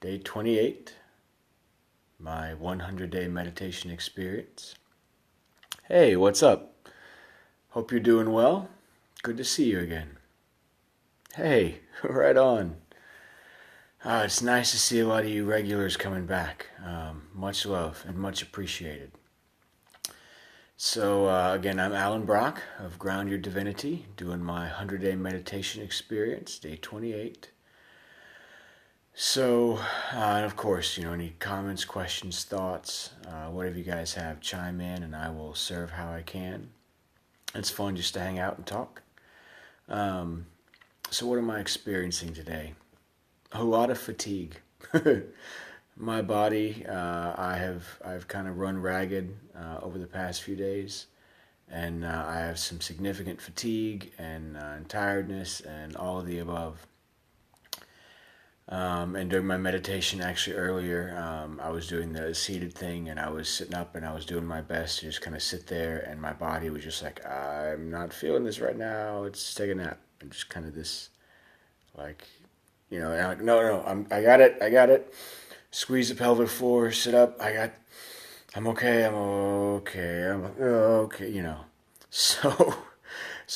Day 28, my 100-day meditation experience. Hey, what's up? Hope you're doing well. Good to see you again. Hey, right on. It's nice to see a lot of you regulars coming back. Much love and much appreciated. So again, I'm Alan Brock of Ground Your Divinity, doing my 100-day meditation experience, day 28. So, and of course, any comments, questions, thoughts, whatever you guys have, chime in and I will serve how I can. It's fun just to hang out and talk. So what am I experiencing today? A lot of fatigue. My body, I've kind of run ragged over the past few days, and I have some significant fatigue and tiredness and all of the above. And during my meditation, actually earlier, I was doing the seated thing, and I was sitting up, and I was doing my best to just kind of sit there, and my body was just like, I'm not feeling this right now. Let's take a nap, and just kind of this, like, and I'm like, no, I got it. Squeeze the pelvic floor, sit up. I'm okay. I'm okay. So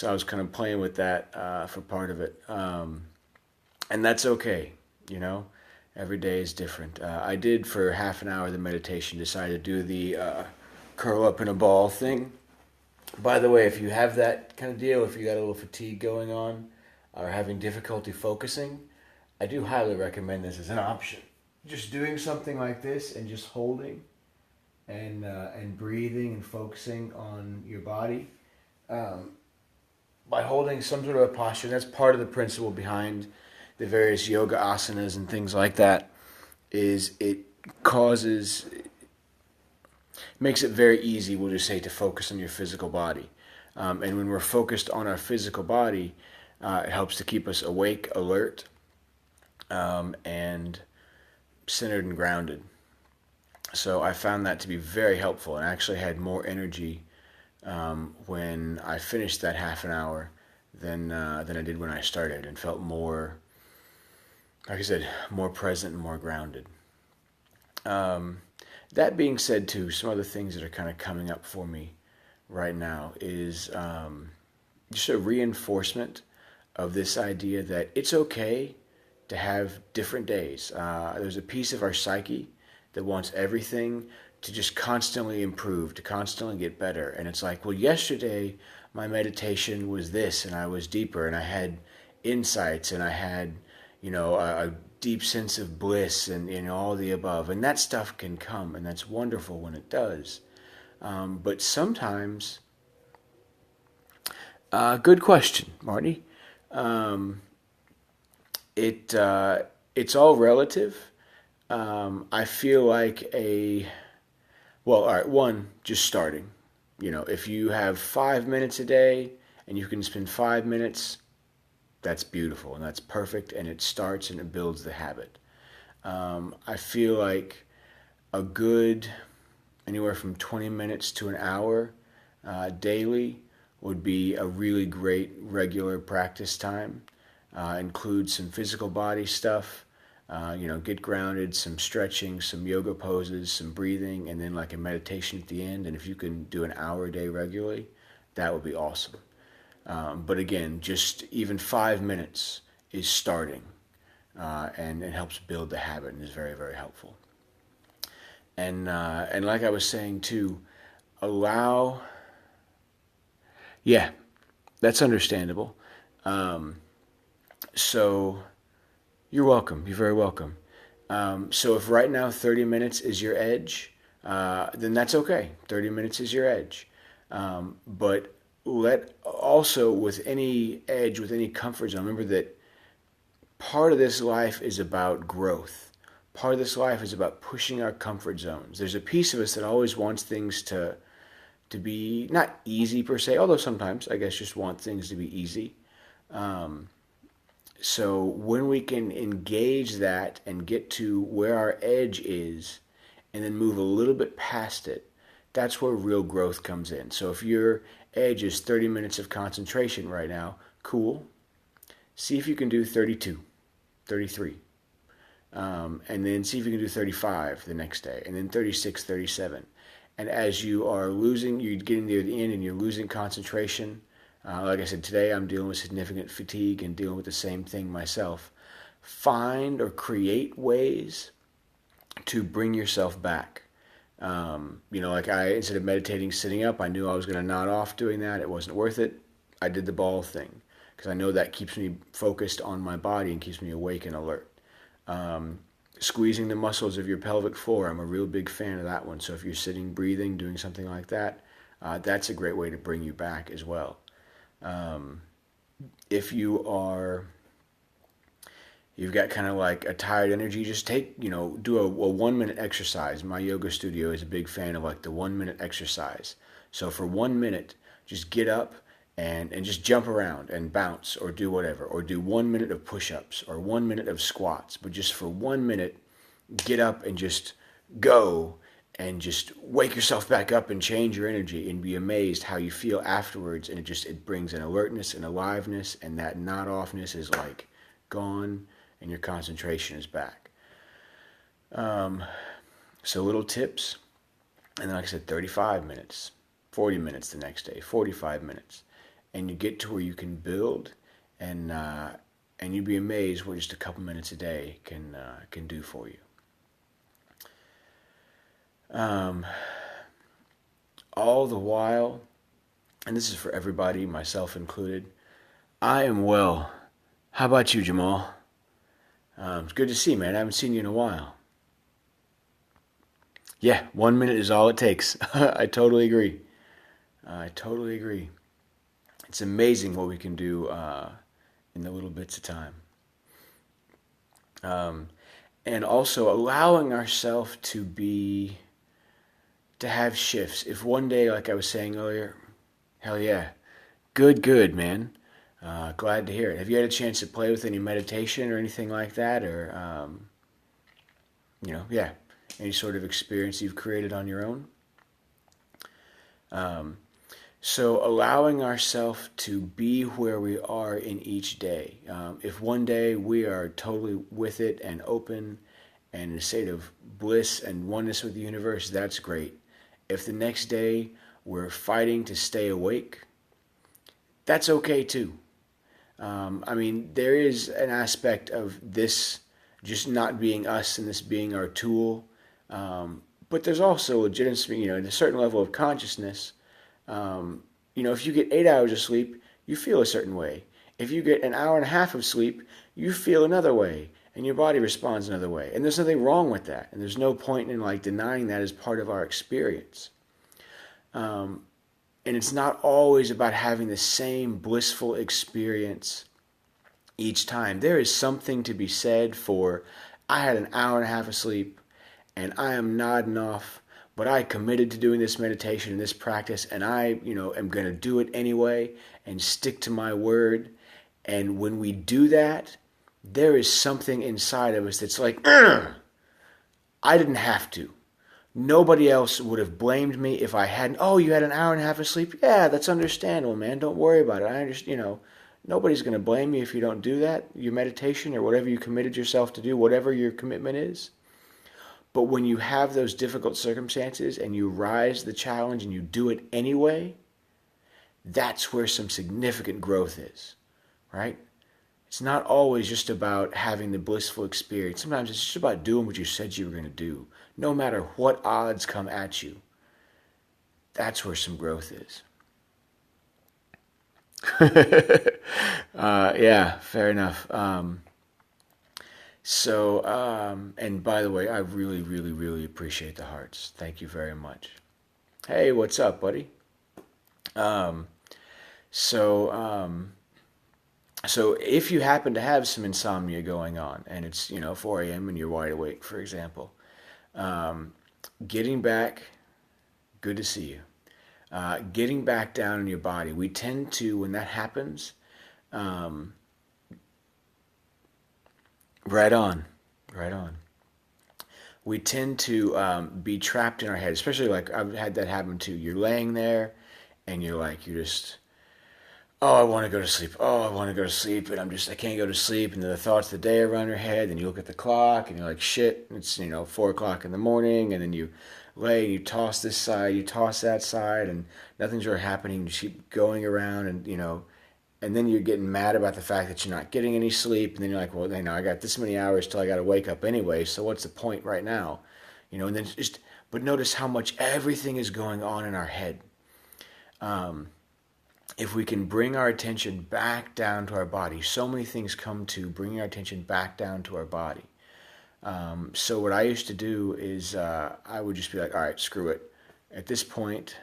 I was kind of playing with that for part of it, and that's okay. Every day is different. I did for half an hour the meditation, decide to do the curl up in a ball thing. By the way, if you have that kind of deal, if you got a little fatigue going on or having difficulty focusing, I do highly recommend this as an option. Just doing something like this and just holding and breathing and focusing on your body by holding some sort of a posture. That's part of the principle behind the various yoga asanas and things like that, is it makes it very easy, we'll just say, to focus on your physical body. And when we're focused on our physical body, it helps to keep us awake, alert, and centered and grounded. So I found that to be very helpful, and I actually had more energy when I finished that half an hour than I did when I started, and felt more, like I said, more present and more grounded. That being said, too, some other things that are kind of coming up for me right now is just a reinforcement of this idea that it's okay to have different days. There's a piece of our psyche that wants everything to just constantly improve, to constantly get better. And it's like, well, yesterday my meditation was this, and I was deeper, and I had insights, and I had a deep sense of bliss and all the above. And that stuff can come, and that's wonderful when it does. But sometimes, good question, Marty. It's all relative. I feel like all right, one, just starting. If you have 5 minutes a day and you can spend 5 minutes, that's beautiful and that's perfect, and it starts and it builds the habit. I feel like a good anywhere from 20 minutes to an hour daily would be a really great regular practice time. Include some physical body stuff, get grounded, some stretching, some yoga poses, some breathing, and then like a meditation at the end. And if you can do an hour a day regularly, that would be awesome. But again, just even 5 minutes is starting, and it helps build the habit and is very, very helpful. And like I was saying too, that's understandable. So you're welcome. You're very welcome. So if right now 30 minutes is your edge, then that's okay. 30 minutes is your edge. But with any edge, with any comfort zone, remember that part of this life is about growth. Part of this life is about pushing our comfort zones. There's a piece of us that always wants things to be not easy per se, although sometimes I guess just want things to be easy. So when we can engage that and get to where our edge is and then move a little bit past it, that's where real growth comes in. So if your edge is 30 minutes of concentration right now, cool. See if you can do 32, 33. And then see if you can do 35 the next day, and then 36, 37. And as you are losing, you're getting near the end and you're losing concentration. Like I said, today I'm dealing with significant fatigue and dealing with the same thing myself. Find or create ways to bring yourself back. Like instead of meditating sitting up, I knew I was going to nod off doing that. It wasn't worth it. I did the ball thing because I know that keeps me focused on my body and keeps me awake and alert. Squeezing the muscles of your pelvic floor, I'm a real big fan of that one. So if you're sitting, breathing, doing something like that, that's a great way to bring you back as well. If you've got kind of like a tired energy, just do a 1 minute exercise. My yoga studio is a big fan of like the 1 minute exercise. So for 1 minute, just get up and just jump around and bounce or do whatever, or do 1 minute of push-ups or 1 minute of squats. But just for 1 minute, get up and just go and just wake yourself back up and change your energy, and be amazed how you feel afterwards. And it brings an alertness and aliveness, and that nod offness is like gone and your concentration is back. So little tips. And then like I said, 35 minutes, 40 minutes the next day, 45 minutes. And you get to where you can build, and you'd be amazed what just a couple minutes a day can do for you. All the while, and this is for everybody, myself included, I am well. How about you, Jamal? It's good to see you, man. I haven't seen you in a while. Yeah, 1 minute is all it takes. I totally agree. It's amazing what we can do in the little bits of time. And also allowing ourselves to have shifts. If one day, like I was saying earlier, hell yeah, good, man. Glad to hear it. Have you had a chance to play with any meditation or anything like that? Or, any sort of experience you've created on your own? So allowing ourselves to be where we are in each day. If one day we are totally with it and open and in a state of bliss and oneness with the universe, that's great. If the next day we're fighting to stay awake, that's okay too. There is an aspect of this just not being us and this being our tool. But there's also legitimacy, at a certain level of consciousness. If you get 8 hours of sleep, you feel a certain way. If you get an hour and a half of sleep, you feel another way, and your body responds another way. And there's nothing wrong with that. And there's no point in denying that as part of our experience. And it's not always about having the same blissful experience each time. There is something to be said for, I had an hour and a half of sleep, and I am nodding off, but I committed to doing this meditation and this practice, and I, am going to do it anyway and stick to my word. And when we do that, there is something inside of us that's like, I didn't have to. Nobody else would have blamed me if I hadn't. Oh, you had an hour and a half of sleep? Yeah, that's understandable, man. Don't worry about it. I understand, nobody's going to blame you if you don't do that, your meditation or whatever you committed yourself to do, whatever your commitment is. But when you have those difficult circumstances and you rise the challenge and you do it anyway, that's where some significant growth is, right? It's not always just about having the blissful experience. Sometimes it's just about doing what you said you were going to do, no matter what odds come at you. That's where some growth is. Yeah, fair enough. And by the way, I really, really, really appreciate the hearts. Thank you very much. Hey, what's up, buddy? So if you happen to have some insomnia going on, and it's 4 a.m. and you're wide awake, for example, getting back, good to see you. Getting back down in your body, we tend to, when that happens, right on. We tend to be trapped in our head, especially I've had that happen too. You're laying there and you're just oh, I want to go to sleep. Oh, I want to go to sleep, and I can't go to sleep. And then the thoughts of the day are around your head. And you look at the clock, and you're like, shit, it's 4 o'clock in the morning. And then you lay and you toss this side, you toss that side, and nothing's really happening. You just keep going around, and and then you're getting mad about the fact that you're not getting any sleep. And then you're like, well, I got this many hours till I got to wake up anyway. So what's the point right now? And then but notice how much everything is going on in our head. If we can bring our attention back down to our body, so many things come to bringing our attention back down to our body. So what I used to do is I would just be like, all right, screw it. At this point,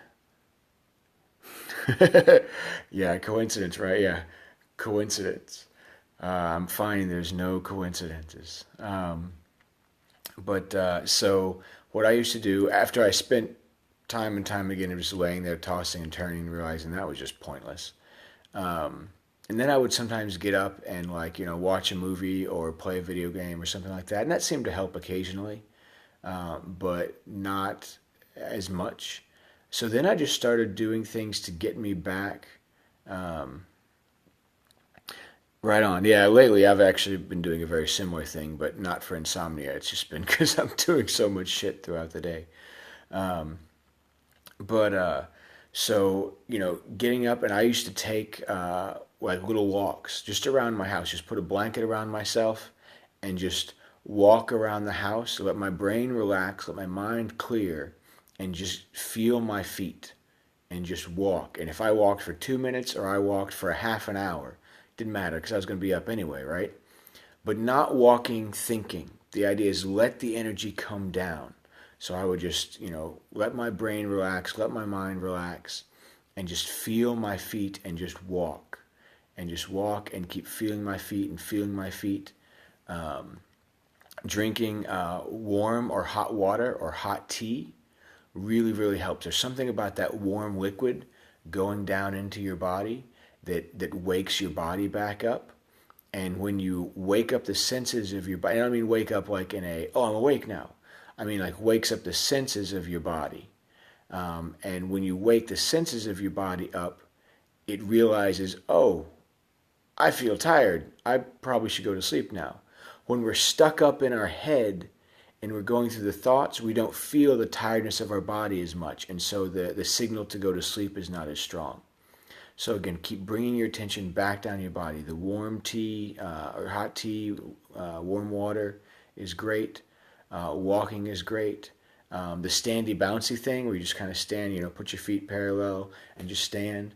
yeah, coincidence, right? Yeah, coincidence. I'm finding there's no coincidences. So what I used to do after I spent time and time again of just laying there tossing and turning, realizing that was just pointless. And then I would sometimes get up and watch a movie or play a video game or something like that, and that seemed to help occasionally, but not as much. So then I just started doing things to get me back. Right on. Yeah, lately I've actually been doing a very similar thing, but not for insomnia. It's just been because I'm doing so much shit throughout the day. Um, But so getting up, and I used to take little walks just around my house. Just put a blanket around myself and just walk around the house. Let my brain relax, let my mind clear, and just feel my feet and just walk. And if I walked for 2 minutes or I walked for a half an hour, didn't matter because I was going to be up anyway, right? But not walking thinking. The idea is let the energy come down. So I would just, let my brain relax, let my mind relax, and just feel my feet and just walk. And just walk and keep feeling my feet and feeling my feet. Drinking warm or hot water or hot tea really, really helps. There's something about that warm liquid going down into your body that wakes your body back up. And when you wake up the senses of your body, I don't mean wake up like I'm awake now. I mean like wakes up the senses of your body. And when you wake the senses of your body up, it realizes, oh, I feel tired. I probably should go to sleep now. When we're stuck up in our head and we're going through the thoughts, we don't feel the tiredness of our body as much. And so the signal to go to sleep is not as strong. So again, keep bringing your attention back down your body. The warm tea or hot tea, warm water is great. Walking is great. The standy bouncy thing where you just kind of stand, put your feet parallel and just stand.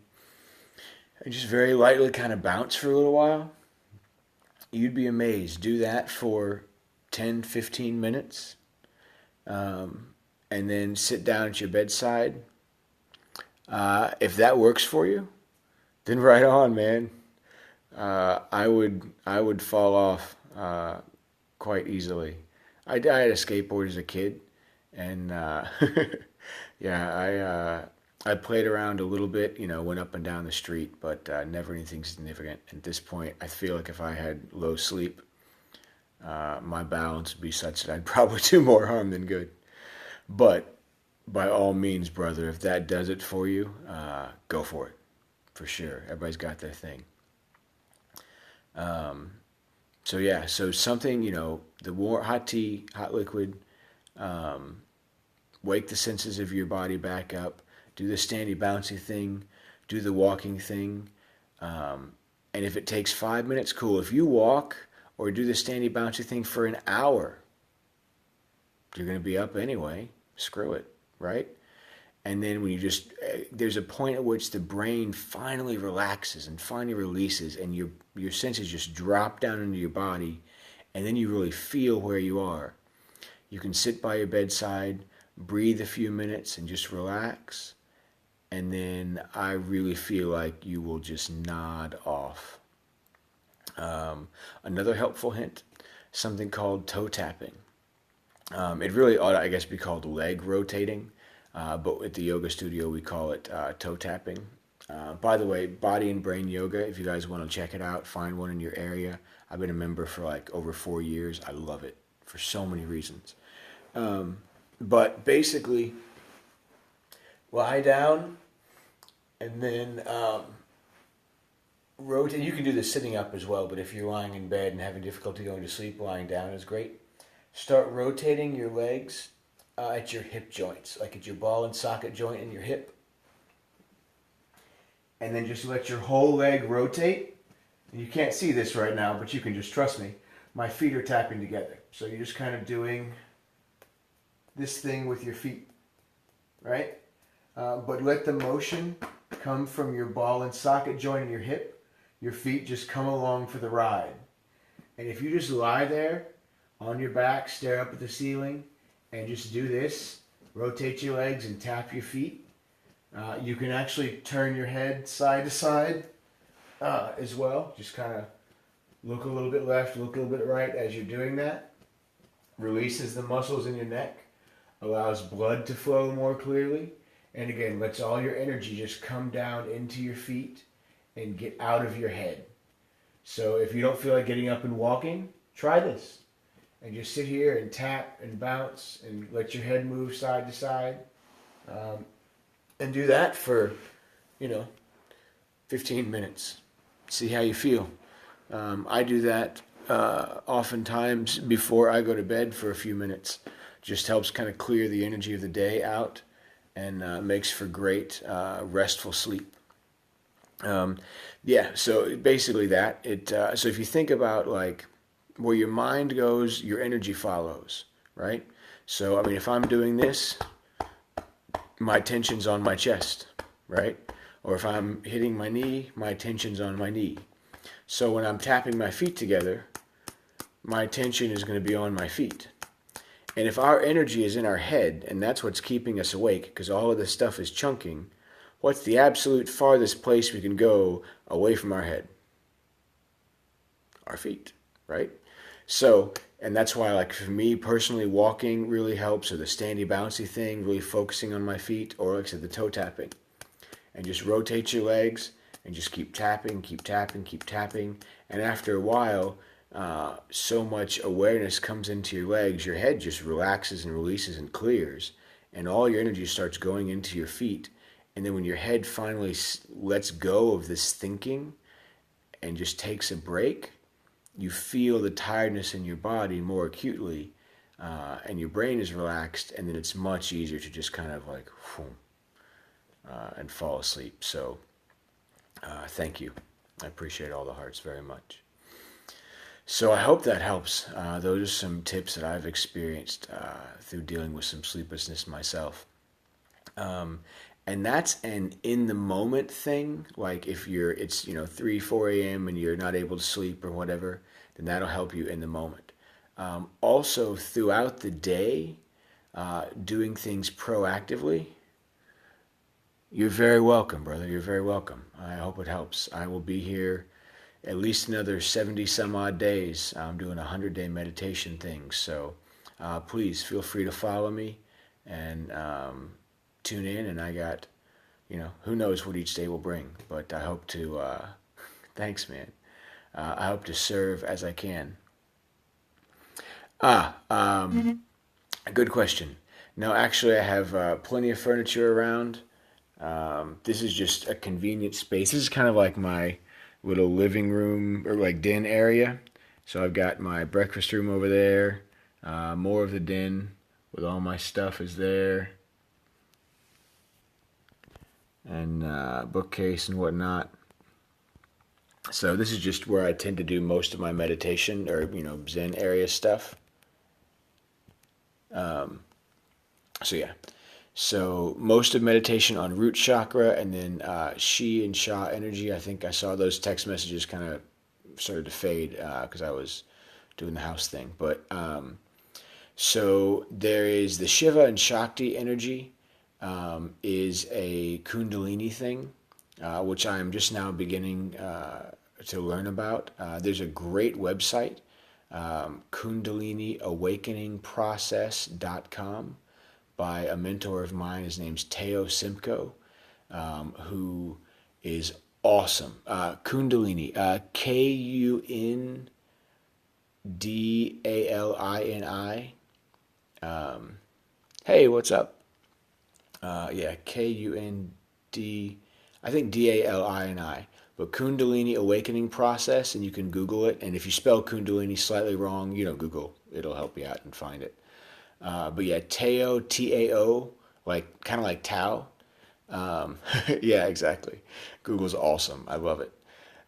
And just very lightly kind of bounce for a little while. You'd be amazed. Do that for 10, 15 minutes. And then sit down at your bedside. If that works for you, then right on, man. I would fall off quite easily. I had a skateboard as a kid, and yeah, I played around a little bit, went up and down the street, but never anything significant. At this point, I feel like if I had low sleep, my balance would be such that I'd probably do more harm than good. But by all means, brother, if that does it for you, go for it, for sure. Everybody's got their thing. So yeah, so something, the hot tea, hot liquid, wake the senses of your body back up, do the standy bouncy thing, do the walking thing, and if it takes 5 minutes, cool. If you walk or do the standy bouncy thing for an hour, you're going to be up anyway. Screw it, right? And then when there's a point at which the brain finally relaxes and finally releases, and your senses just drop down into your body, and then you really feel where you are. You can sit by your bedside, breathe a few minutes, and just relax. And then I really feel like you will just nod off. Another helpful hint, something called toe tapping. It really ought to, I guess, be called leg rotating. But at the yoga studio, we call it toe tapping. By the way, Body and Brain Yoga, if you guys want to check it out, find one in your area. I've been a member for over 4 years. I love it for so many reasons. But basically, lie down and then rotate. You can do this sitting up as well, but if you're lying in bed and having difficulty going to sleep, lying down is great. Start rotating your legs at your hip joints, like at your ball and socket joint in your hip. And then just let your whole leg rotate. You can't see this right now, but you can just trust me. My feet are tapping together. So you're just kind of doing this thing with your feet, right? But let the motion come from your ball and socket joint in your hip. Your feet just come along for the ride. And if you just lie there on your back, stare up at the ceiling, and just do this, rotate your legs and tap your feet, you can actually turn your head side to side as well. Just kind of look a little bit left, look a little bit right as you're doing that. Releases the muscles in your neck, allows blood to flow more clearly, and again, lets all your energy just come down into your feet and get out of your head. So if you don't feel like getting up and walking, try this. And just sit here and tap and bounce and let your head move side to side. And do that for, 15 minutes. See how you feel. I do that oftentimes before I go to bed for a few minutes. Just helps kind of clear the energy of the day out and makes for great restful sleep. So basically that. So if you think about like where your mind goes, your energy follows, right? So, if I'm doing this, my attention's on my chest, right? Or if I'm hitting my knee, my attention's on my knee. So when I'm tapping my feet together, my attention is going to be on my feet. And if our energy is in our head, and that's what's keeping us awake, because all of this stuff is chunking, what's the absolute farthest place we can go away from our head? Our feet, right? So, and that's why, like for me personally, walking really helps, or the standy bouncy thing, really focusing on my feet, or like I said, the toe tapping. And just rotate your legs and just keep tapping, keep tapping, keep tapping. And after a while, so much awareness comes into your legs, your head just relaxes and releases and clears, and all your energy starts going into your feet. And then when your head finally lets go of this thinking and just takes a break, you feel the tiredness in your body more acutely, and your brain is relaxed, and then it's much easier to just kind of like, and fall asleep. So, thank you. I appreciate all the hearts very much. So I hope that helps. Those are some tips that I've experienced through dealing with some sleeplessness myself. And that's an in-the-moment thing. Like if it's 3, 4 a.m. and you're not able to sleep or whatever, then that'll help you in the moment. Also, throughout the day, doing things proactively, you're very welcome, brother. You're very welcome. I hope it helps. I will be here at least another 70 some odd days. I'm doing a 100-day meditation thing. So please feel free to follow me and tune in. And I got, who knows what each day will bring. But I hope to, thanks, man. I hope to serve as I can. Good question. No, actually, I have plenty of furniture around. This is just a convenient space. This is kind of like my little living room or like den area. So I've got my breakfast room over there. More of the den with all my stuff is there. And bookcase and whatnot. So this is just where I tend to do most of my meditation or, Zen area stuff. So most of meditation on root chakra, and then Shi and Sha energy. I think I saw those text messages kind of started to fade because I was doing the house thing. But so there is the Shiva and Shakti energy is a Kundalini thing, which I am just now beginning to learn about. There's a great website, KundaliniAwakeningProcess.com. by a mentor of mine. His name's Tao Semko, who is awesome. Kundalini, Kundalini. Hey, what's up? Kund, I think Dalini. But Kundalini Awakening Process, and you can Google it. And if you spell Kundalini slightly wrong, Google. It'll help you out and find it. But yeah, Tao, Tao, like kind of like Tao. Yeah, exactly. Google's awesome. I love it.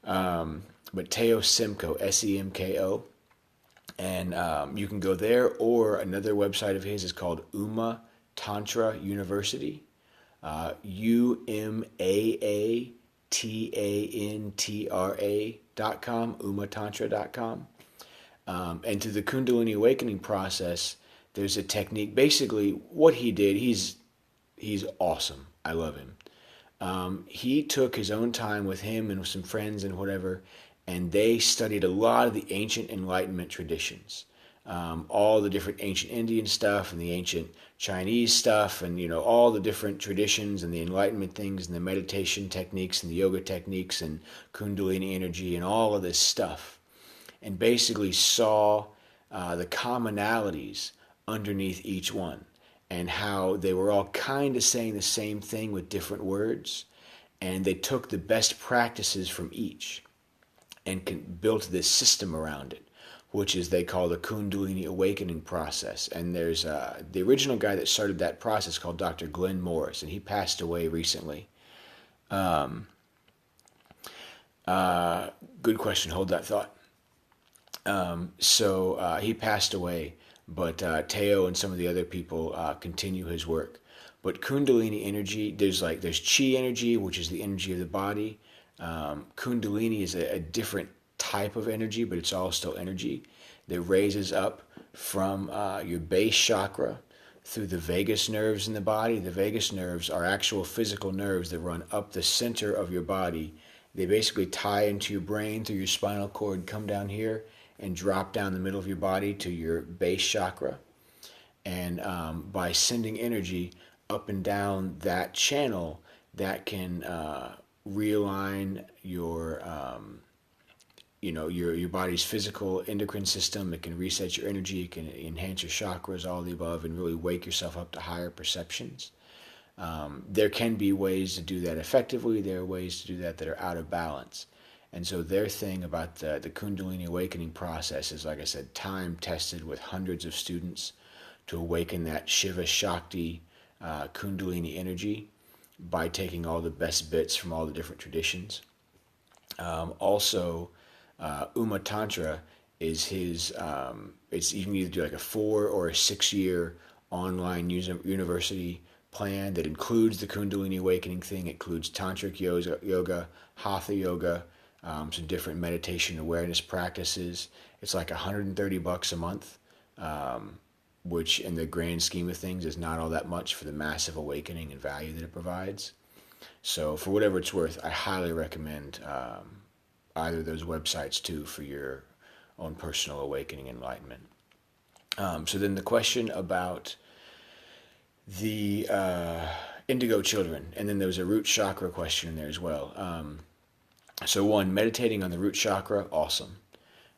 But Tao Semko, Semko, and you can go there. Or another website of his is called Uma Tantra University. UMAATANTRA.com, umatantra.com. And through the Kundalini Awakening process, there's a technique. Basically, what he did, he's awesome. I love him. He took his own time with him and with some friends and whatever, and they studied a lot of the ancient Enlightenment traditions. All the different ancient Indian stuff and the ancient Chinese stuff, and all the different traditions and the Enlightenment things and the meditation techniques and the yoga techniques and Kundalini energy and all of this stuff, and basically saw the commonalities underneath each one, and how they were all kind of saying the same thing with different words, and they took the best practices from each and built this system around it, which is they call the Kundalini Awakening process. And there's the original guy that started that process called Dr. Glenn Morris, and he passed away recently. Good question. Hold that thought. So he passed away, but Teo and some of the other people continue his work. But Kundalini energy, there's chi energy, which is the energy of the body. Kundalini is a different type of energy, but it's all still energy that raises up from your base chakra through the vagus nerves in the body. The vagus nerves are actual physical nerves that run up the center of your body. They basically tie into your brain through your spinal cord, come down here, and drop down the middle of your body to your base chakra. And by sending energy up and down that channel, that can realign your your body's physical endocrine system. It can reset your energy. It can enhance your chakras, all the above, and really wake yourself up to higher perceptions. There can be ways to do that effectively. There are ways to do that are out of balance. And so their thing about the Kundalini Awakening process is, like I said, time tested with hundreds of students to awaken that Shiva Shakti Kundalini energy by taking all the best bits from all the different traditions. Also, Uma Tantra is his, you can either do like a 4 or a 6 year online university plan that includes the Kundalini Awakening thing. It includes Tantric yoga, Hatha yoga, some different meditation awareness practices. It's like $130 a month, which in the grand scheme of things is not all that much for the massive awakening and value that it provides. So for whatever it's worth, I highly recommend either of those websites too for your own personal awakening and enlightenment. So then the question about the indigo children, and then there was a root chakra question in there as well. So one, meditating on the root chakra, awesome.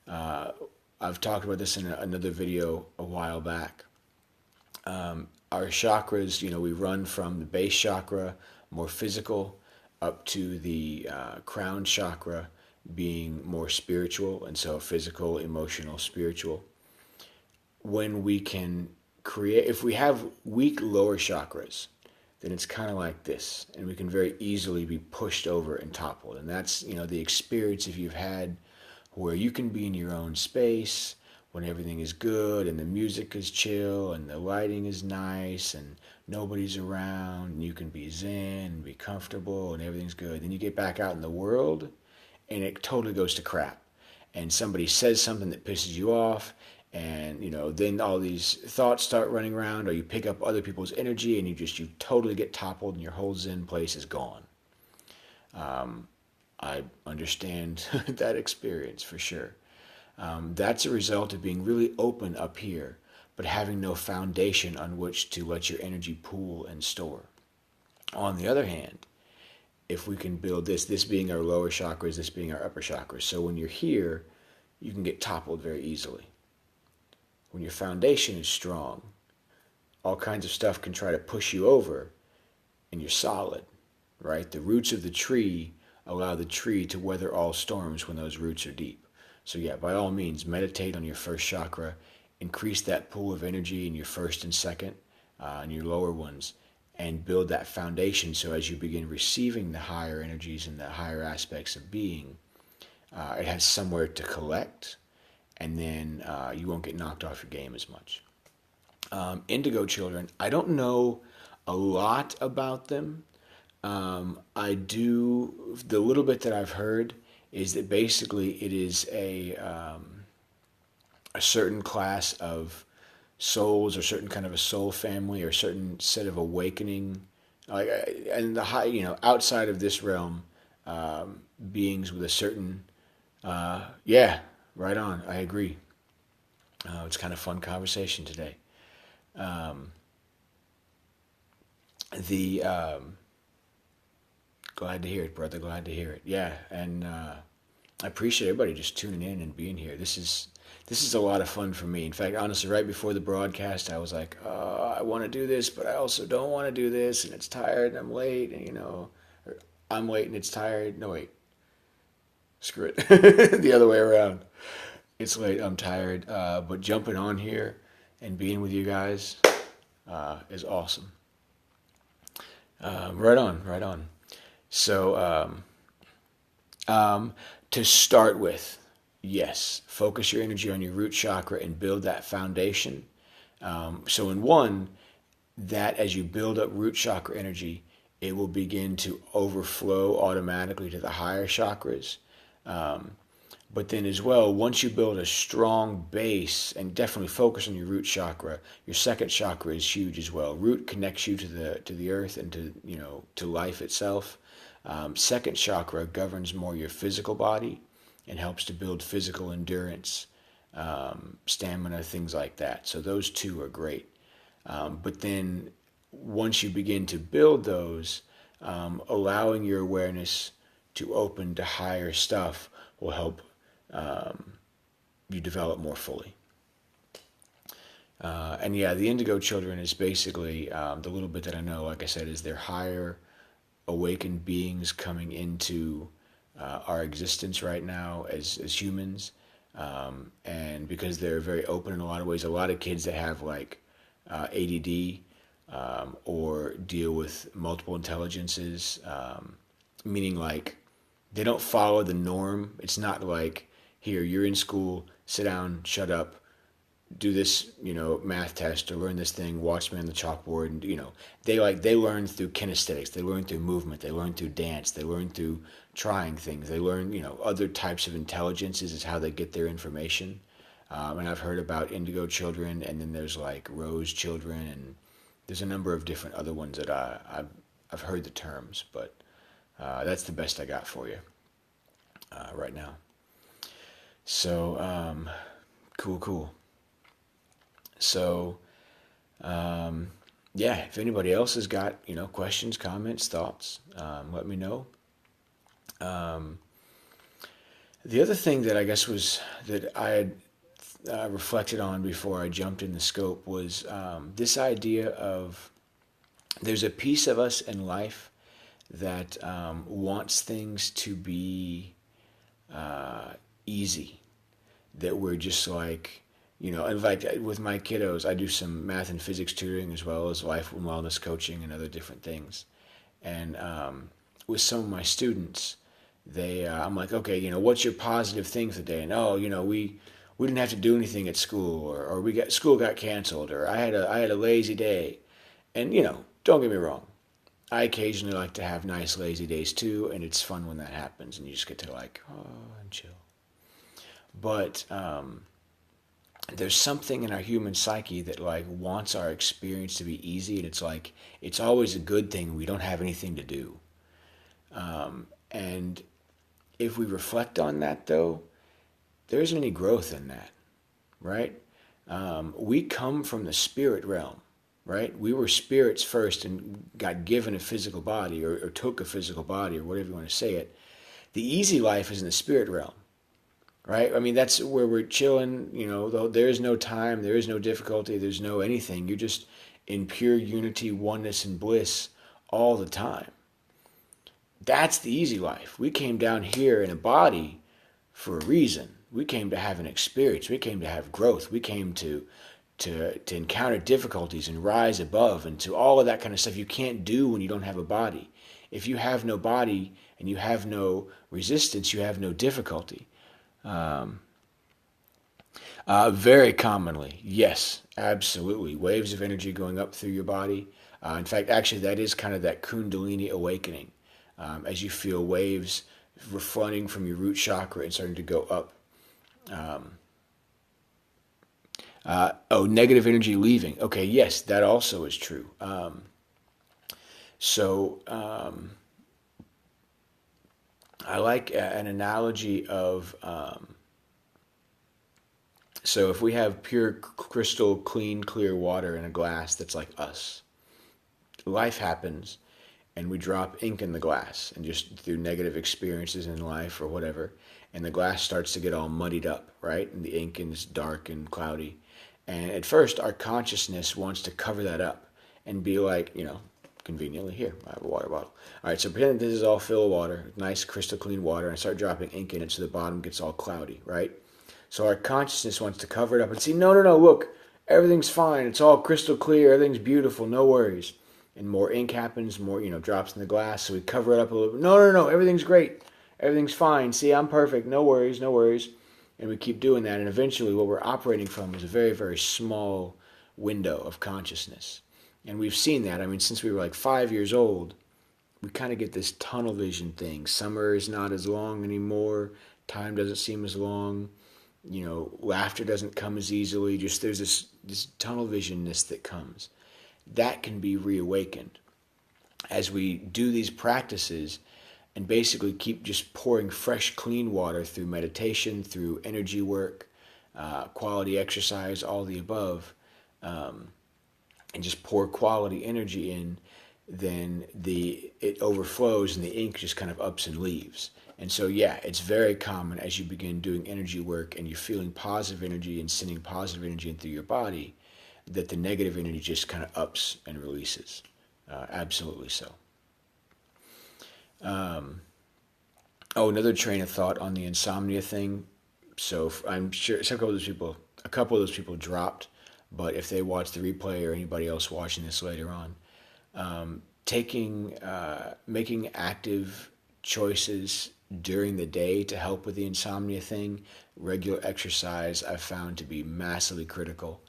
I've talked about this in another video a while back. Our chakras, we run from the base chakra, more physical, up to the crown chakra, being more spiritual, and so physical, emotional, spiritual. When we can create, if we have weak lower chakras, then it's kind of like this, and we can very easily be pushed over and toppled. And that's, the experience if you've had where you can be in your own space when everything is good and the music is chill and the lighting is nice and nobody's around and you can be zen and be comfortable and everything's good. Then you get back out in the world and it totally goes to crap. And somebody says something that pisses you off, and then all these thoughts start running around, or you pick up other people's energy and you totally get toppled and your whole zen place is gone. I understand that experience for sure. That's a result of being really open up here, but having no foundation on which to let your energy pool and store. On the other hand, if we can build this being our lower chakras, this being our upper chakras, so when you're here, you can get toppled very easily. When your foundation is strong, all kinds of stuff can try to push you over, and you're solid, right? The roots of the tree allow the tree to weather all storms when those roots are deep. So yeah, by all means, meditate on your first chakra, increase that pool of energy in your first and second, and your lower ones, and build that foundation so as you begin receiving the higher energies and the higher aspects of being, it has somewhere to collect, and then you won't get knocked off your game as much. Indigo children, I don't know a lot about them. I do, the little bit that I've heard is that basically it is a certain class of souls, or certain kind of a soul family, or a certain set of awakening, like, and the high, outside of this realm, beings with a certain, yeah, right on. I agree. It's kind of fun conversation today. Um, the Glad to hear it, brother. Glad to hear it. Yeah, and I appreciate everybody just tuning in and being here. This is a lot of fun for me. In fact, honestly, right before the broadcast, I was like, I want to do this, but I also don't want to do this, and it's tired, and I'm late, and or I'm late and it's tired. No, wait, screw it. The other way around. It's late, I'm tired, but jumping on here and being with you guys is awesome. Right on, right on. So, to start with, yes, focus your energy on your root chakra and build that foundation. So in one, that as you build up root chakra energy, it will begin to overflow automatically to the higher chakras. But then as well, once you build a strong base, and definitely focus on your root chakra, your second chakra is huge as well. Root connects you to the earth and to life itself. Second chakra governs more your physical body and helps to build physical endurance, stamina, things like that. So those two are great. But then once you begin to build those, allowing your awareness to open to higher stuff will help you develop more fully. And yeah, the indigo children is basically, the little bit that I know, like I said, is they're higher awakened beings coming into our existence right now as humans. And because they're very open in a lot of ways, a lot of kids that have like ADD, or deal with multiple intelligences, meaning like they don't follow the norm. It's not like, here, you're in school, sit down, shut up, do this, math test, or learn this thing, watch me on the chalkboard, and they learn through kinesthetics, they learn through movement, they learn through dance, they learn through trying things, they learn, other types of intelligences is how they get their information. And I've heard about indigo children, and then there's like rose children, and there's a number of different other ones that I've heard the terms, but that's the best I got for you right now. So cool. So, yeah, if anybody else has got, questions, comments, thoughts, let me know. The other thing that I guess was that I had reflected on before I jumped in the scope was this idea of there's a piece of us in life that wants things to be easy, that we're just like, in fact, with my kiddos, I do some math and physics tutoring as well as life and wellness coaching and other different things. And with some of my students, I'm like, okay, what's your positive thing today? And we didn't have to do anything at school, or school got canceled, or I had a lazy day. And don't get me wrong, I occasionally like to have nice lazy days too, and it's fun when that happens, and you just get to like, and chill. But there's something in our human psyche that like wants our experience to be easy, and it's like it's always a good thing we don't have anything to do. And if we reflect on that, though, there isn't any growth in that, right? We come from the spirit realm, right? We were spirits first and got given a physical body, or took a physical body, or whatever you want to say it. The easy life is in the spirit realm. Right? I mean, that's where we're chilling, though there is no time, there is no difficulty, there's no anything. You're just in pure unity, oneness, and bliss all the time. That's the easy life. We came down here in a body for a reason. We came to have an experience. We came to have growth. We came to encounter difficulties and rise above, and to all of that kind of stuff you can't do when you don't have a body. If you have no body and you have no resistance, you have no difficulty. Very commonly, yes, absolutely. Waves of energy going up through your body. In fact, actually, that is kind of that Kundalini awakening. As you feel waves flooding from your root chakra and starting to go up. Negative energy leaving. Okay, yes, that also is true. I like an analogy of, so if we have pure crystal clean clear water in a glass that's like us, life happens and we drop ink in the glass, and just through negative experiences in life or whatever, and the glass starts to get all muddied up, right? And the ink is dark and cloudy. And at first our consciousness wants to cover that up and be like, conveniently, here, I have a water bottle. All right, so pretend this is all filled with water, nice crystal clean water, and I start dropping ink in it so the bottom gets all cloudy, right? So our consciousness wants to cover it up and say, no, look, everything's fine. It's all crystal clear. Everything's beautiful. No worries. And more ink happens, more, drops in the glass. So we cover it up a little bit. No, everything's great. Everything's fine. See, I'm perfect. No worries. And we keep doing that. And eventually what we're operating from is a very, very small window of consciousness. And we've seen that. I mean, since we were like 5 years old, we kind of get this tunnel vision thing. Summer is not as long anymore. Time doesn't seem as long. Laughter doesn't come as easily. Just there's this tunnel visionness that comes. That can be reawakened as we do these practices and basically keep just pouring fresh, clean water through meditation, through energy work, quality exercise, all the above, and just pour quality energy in, then it overflows and the ink just kind of ups and leaves. And so, yeah, it's very common as you begin doing energy work and you're feeling positive energy and sending positive energy in through your body, that the negative energy just kind of ups and releases. Absolutely so. Another train of thought on the insomnia thing. So I'm sure a couple of those people dropped, but if they watch the replay or anybody else watching this later on, making active choices during the day to help with the insomnia thing, regular exercise I've found to be massively critical.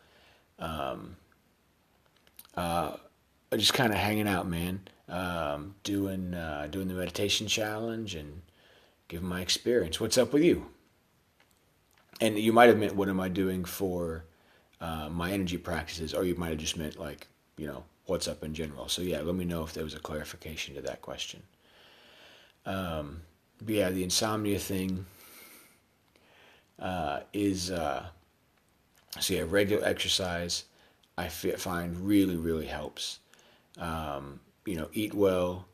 Just kind of hanging out, man. Doing the meditation challenge and giving my experience. What's up with you? And you might have meant, what am I doing for my energy practices? Or you might have just meant like, what's up in general. So yeah, let me know if there was a clarification to that question. But yeah, the insomnia thing is, regular exercise I find really, really helps. Eat well.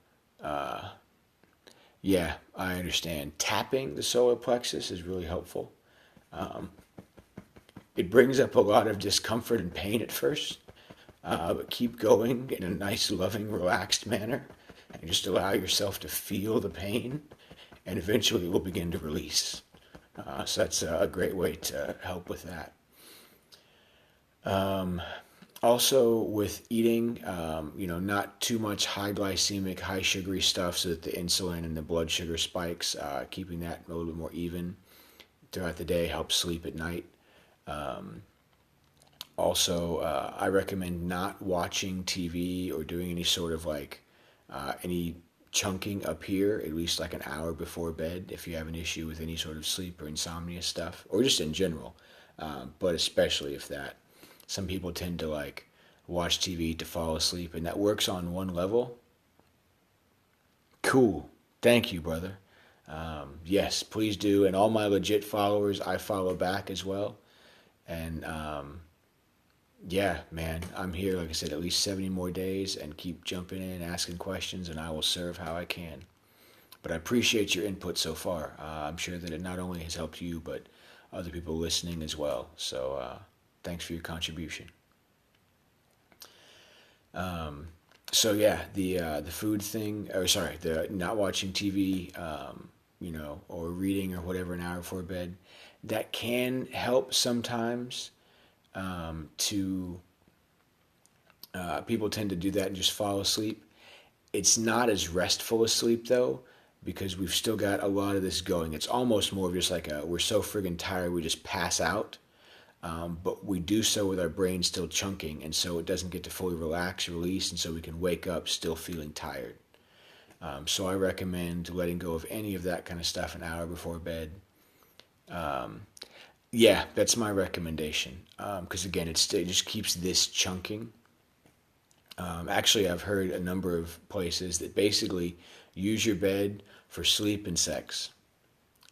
Yeah, I understand. Tapping the solar plexus is really helpful. It brings up a lot of discomfort and pain at first, but keep going in a nice, loving, relaxed manner, and just allow yourself to feel the pain, and eventually it will begin to release. So that's a great way to help with that. Also with eating, not too much high glycemic, high sugary stuff so that the insulin and the blood sugar spikes, keeping that a little bit more even throughout the day helps sleep at night. I recommend not watching TV or doing any sort of any chunking up here, at least like an hour before bed if you have an issue with any sort of sleep or insomnia stuff, or just in general, but especially if that. Some people tend to watch TV to fall asleep, and that works on one level. Cool. Thank you, brother. Yes, please do. And all my legit followers, I follow back as well. And yeah, man, I'm here, like I said, at least 70 more days, and keep jumping in, asking questions, and I will serve how I can. But I appreciate your input so far. I'm sure that it not only has helped you, but other people listening as well. So thanks for your contribution. So yeah, the food thing, or sorry, the not watching TV, or reading or whatever an hour before bed, that can help sometimes. To People tend to do that and just fall asleep. It's not as restful as sleep though, because we've still got a lot of this going. It's almost more of just like we're so friggin' tired we just pass out. But we do so with our brain still chunking, and so it doesn't get to fully relax, release, and so we can wake up still feeling tired. So I recommend letting go of any of that kind of stuff an hour before bed. Yeah, that's my recommendation. Because again, it just keeps this chunking. Actually, I've heard a number of places that basically use your bed for sleep and sex,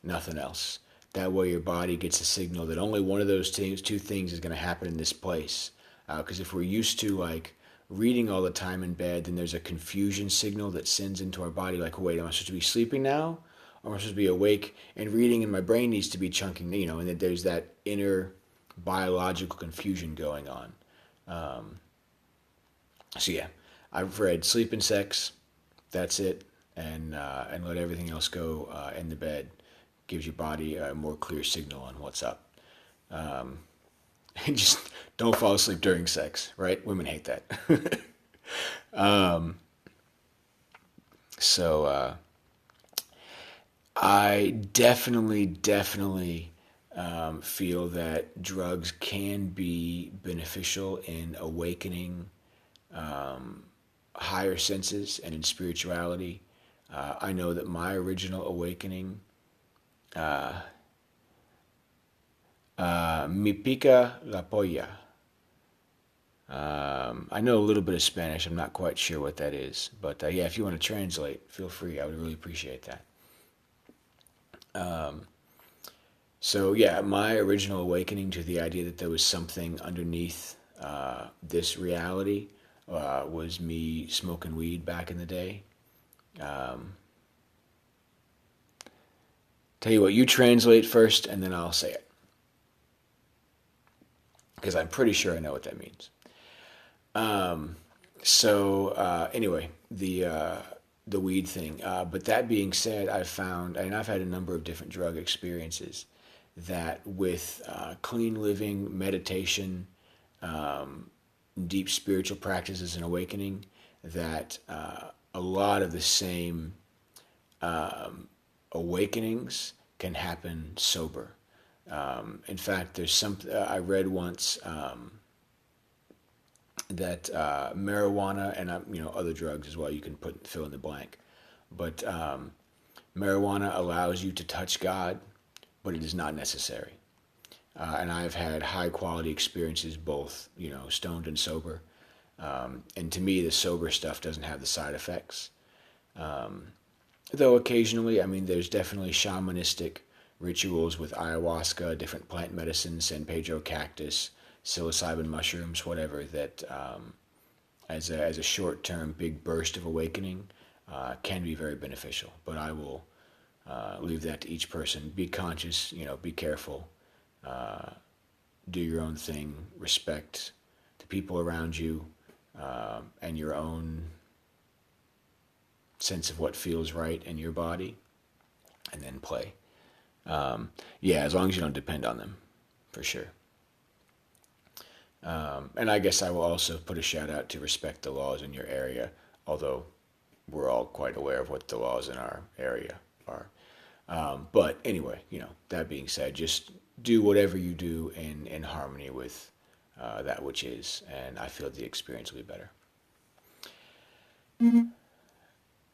nothing else. That way, your body gets a signal that only one of those two things is going to happen in this place. Because if we're used to like reading all the time in bed, then there's a confusion signal that sends into our body like, wait, am I supposed to be sleeping now? Or am I supposed to be awake and reading and my brain needs to be chunking, and that there's that inner biological confusion going on. So yeah, I've read Sleep and Sex, that's it, and let everything else go in the bed. Gives your body a more clear signal on what's up. And just don't fall asleep during sex, right? Women hate that. So I definitely feel that drugs can be beneficial in awakening higher senses and in spirituality. I know that my original awakening, mi pica la polla. I know a little bit of Spanish. I'm not quite sure what that is, but yeah, if you want to translate, feel free. I would really appreciate that. So yeah, my original awakening to the idea that there was something underneath this reality was me smoking weed back in the day. Tell you what, you translate first, and then I'll say it because I'm pretty sure I know what that means. So anyway, the weed thing. But that being said, I've found, and I've had a number of different drug experiences that with clean living, meditation, deep spiritual practices and awakening, that a lot of the same awakenings can happen sober. In fact, there's some I read once that marijuana and other drugs as well. You can fill in the blank, but marijuana allows you to touch God, but it is not necessary. And I've had high quality experiences, both stoned and sober. And to me, the sober stuff doesn't have the side effects. Though occasionally, I mean, there's definitely shamanistic rituals with ayahuasca, different plant medicines, San Pedro cactus, psilocybin mushrooms, whatever, that as a short term big burst of awakening can be very beneficial. But I will leave that to each person. Be conscious, be careful, do your own thing, respect the people around you, and your own sense of what feels right in your body, and then play. Yeah, as long as you don't depend on them, for sure. And I guess I will also put a shout out to respect the laws in your area, although we're all quite aware of what the laws in our area are. But anyway, that being said, just do whatever you do in harmony with that which is, and I feel the experience will be better.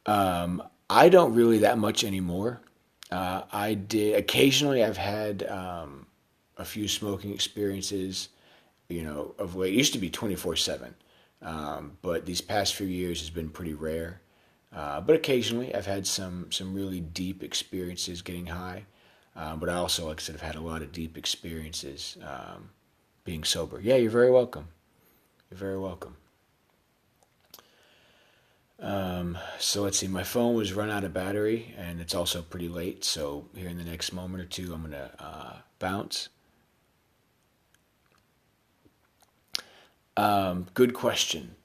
I don't really that much anymore. I did occasionally. I've had a few smoking experiences, of late. It used to be 24/7, but these past few years has been pretty rare. But occasionally, I've had some really deep experiences getting high. But I also, like I said, have had a lot of deep experiences being sober. Yeah, you're very welcome. You're very welcome. So let's see. My phone was run out of battery, and it's also pretty late. So here in the next moment or two, I'm gonna bounce. Good question.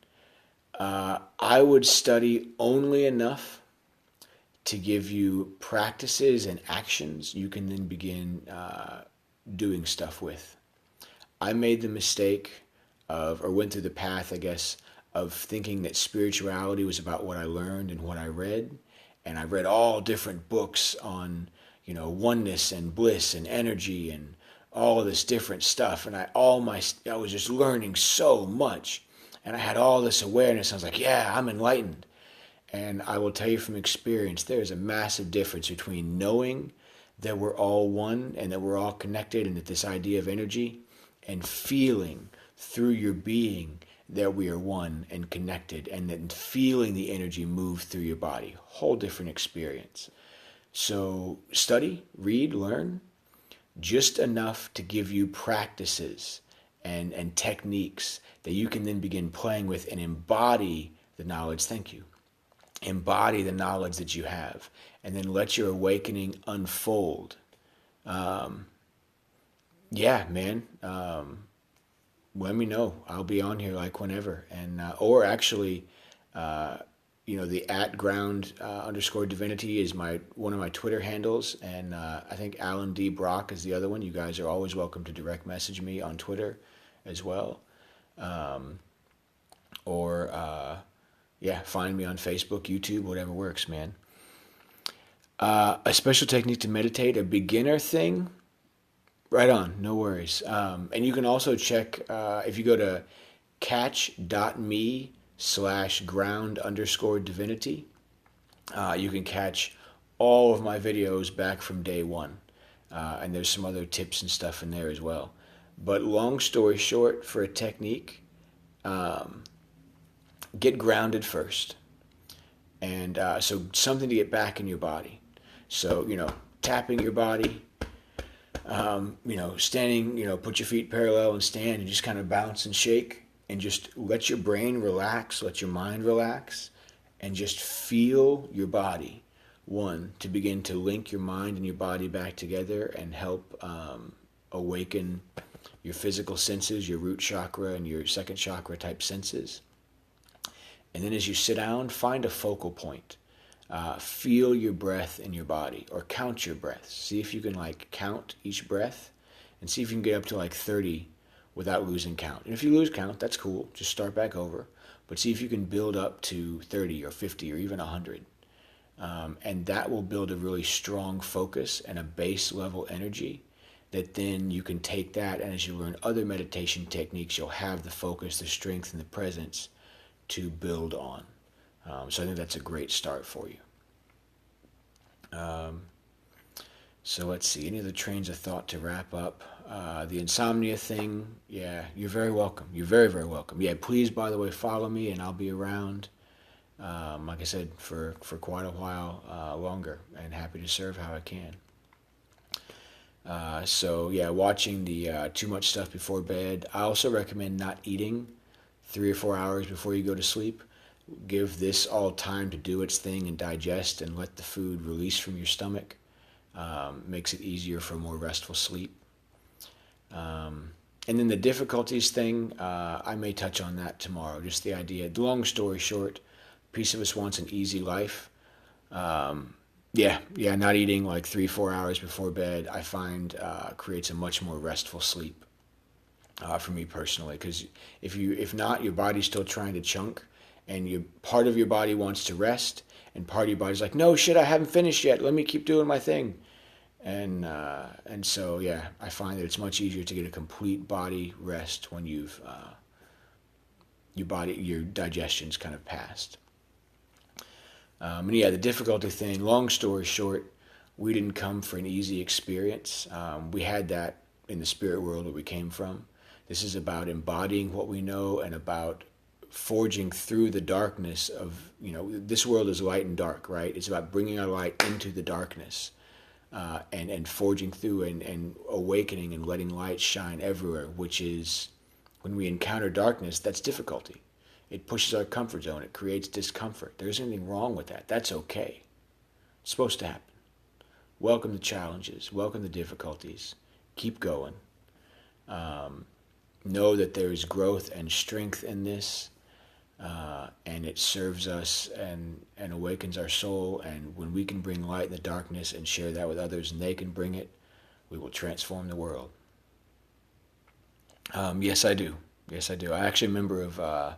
I would study only enough to give you practices and actions you can then begin doing stuff with. I made the mistake of, or went through the path, I guess, of thinking that spirituality was about what I learned and what I read. And I read all different books on, oneness and bliss and energy and all of this different stuff. And I was just learning so much. And I had all this awareness. I was like, yeah, I'm enlightened. And I will tell you from experience, there's a massive difference between knowing that we're all one and that we're all connected and that this idea of energy, and feeling through your being that we are one and connected, and then feeling the energy move through your body. Whole different experience. So study, read, learn, just enough to give you practices and techniques that you can then begin playing with and embody the knowledge. Thank you. Embody the knowledge that you have, and then let your awakening unfold. Yeah, man. Let me know. I'll be on here like whenever, and or actually, the @ground underscore divinity is one of my Twitter handles, and I think Alan D. Brock is the other one. You guys are always welcome to direct message me on Twitter as well, or find me on Facebook, YouTube, whatever works, man. A special technique to meditate, a beginner thing. Right on, no worries. And you can also check, if you go to catch.me/ground_divinity, you can catch all of my videos back from day one. And there's some other tips and stuff in there as well. But long story short, for a technique, get grounded first. And so something to get back in your body. So, tapping your body, standing, put your feet parallel and stand and just kind of bounce and shake and just let your brain relax, let your mind relax, and just feel your body. One, to begin to link your mind and your body back together and help awaken your physical senses, your root chakra and your second chakra type senses. And then as you sit down, find a focal point. Feel your breath in your body, or count your breaths. See if you can count each breath, and see if you can get up to 30 without losing count. And if you lose count, that's cool. Just start back over. But see if you can build up to 30 or 50 or even 100. And that will build a really strong focus and a base level energy that then you can take that, and as you learn other meditation techniques, you'll have the focus, the strength, and the presence to build on. So I think that's a great start for you. So let's see, any other trains of thought to wrap up? The insomnia thing, yeah, you're very welcome. You're very, very welcome. Yeah, please, by the way, follow me, and I'll be around, like I said, for quite a while longer, and happy to serve how I can. Watching the too much stuff before bed. I also recommend not eating 3 or 4 hours before you go to sleep. Give this all time to do its thing and digest, and let the food release from your stomach. Makes it easier for more restful sleep. And then the difficulties thing, I may touch on that tomorrow. Just the idea, long story short, a piece of us wants an easy life. Not eating 3-4 hours before bed, I find creates a much more restful sleep for me personally. Because if not, your body's still trying to chunk, and part of your body wants to rest, and part of your body's like, no shit, I haven't finished yet. Let me keep doing my thing. And so I find that it's much easier to get a complete body rest when you've your digestion's kind of passed. The difficulty thing, long story short, we didn't come for an easy experience. We had that in the spirit world where we came from. This is about embodying what we know, and about forging through the darkness of, this world is light and dark, right? It's about bringing our light into the darkness, and forging through and awakening and letting light shine everywhere, which is, when we encounter darkness, that's difficulty. It pushes our comfort zone. It creates discomfort. There isn't anything wrong with that. That's okay. It's supposed to happen. Welcome the challenges. Welcome the difficulties. Keep going. Know that there is growth and strength in this. and it serves us and awakens our soul. And when we can bring light in the darkness and share that with others, and they can bring it, we will transform the world. Yes, I do. Yes, I do. I'm actually a member of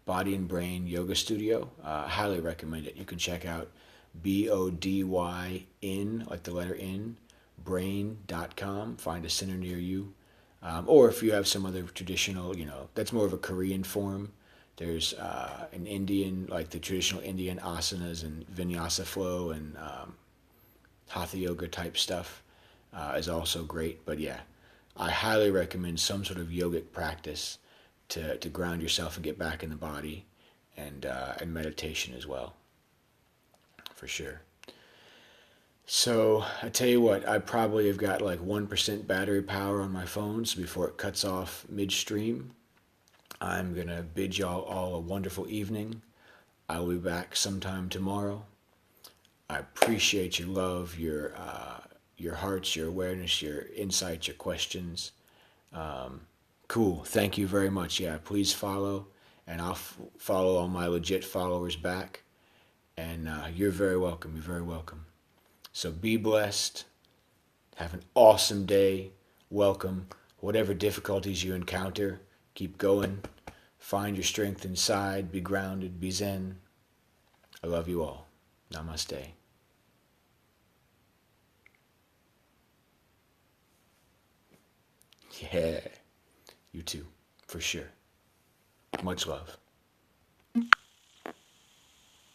Body and Brain Yoga Studio. I highly recommend it. You can check out BODYN, like the letter N, brain.com. Find a center near you. Or if you have some other traditional, that's more of a Korean form. There's an Indian, like the traditional Indian asanas and vinyasa flow and hatha yoga type stuff is also great. But yeah, I highly recommend some sort of yogic practice to ground yourself and get back in the body, and meditation as well, for sure. So I tell you what, I probably have got like 1% battery power on my phone, so before it cuts off midstream, I'm gonna bid y'all all a wonderful evening. I'll be back sometime tomorrow. I appreciate your love, your hearts, your awareness, your insights, your questions. Cool. Thank you very much. Yeah, please follow, and I'll follow all my legit followers back. And you're very welcome. You're very welcome. So be blessed. Have an awesome day. Welcome. Whatever difficulties you encounter, keep going. Find your strength inside. Be grounded. Be zen. I love you all. Namaste. Yeah. You too. For sure. Much love.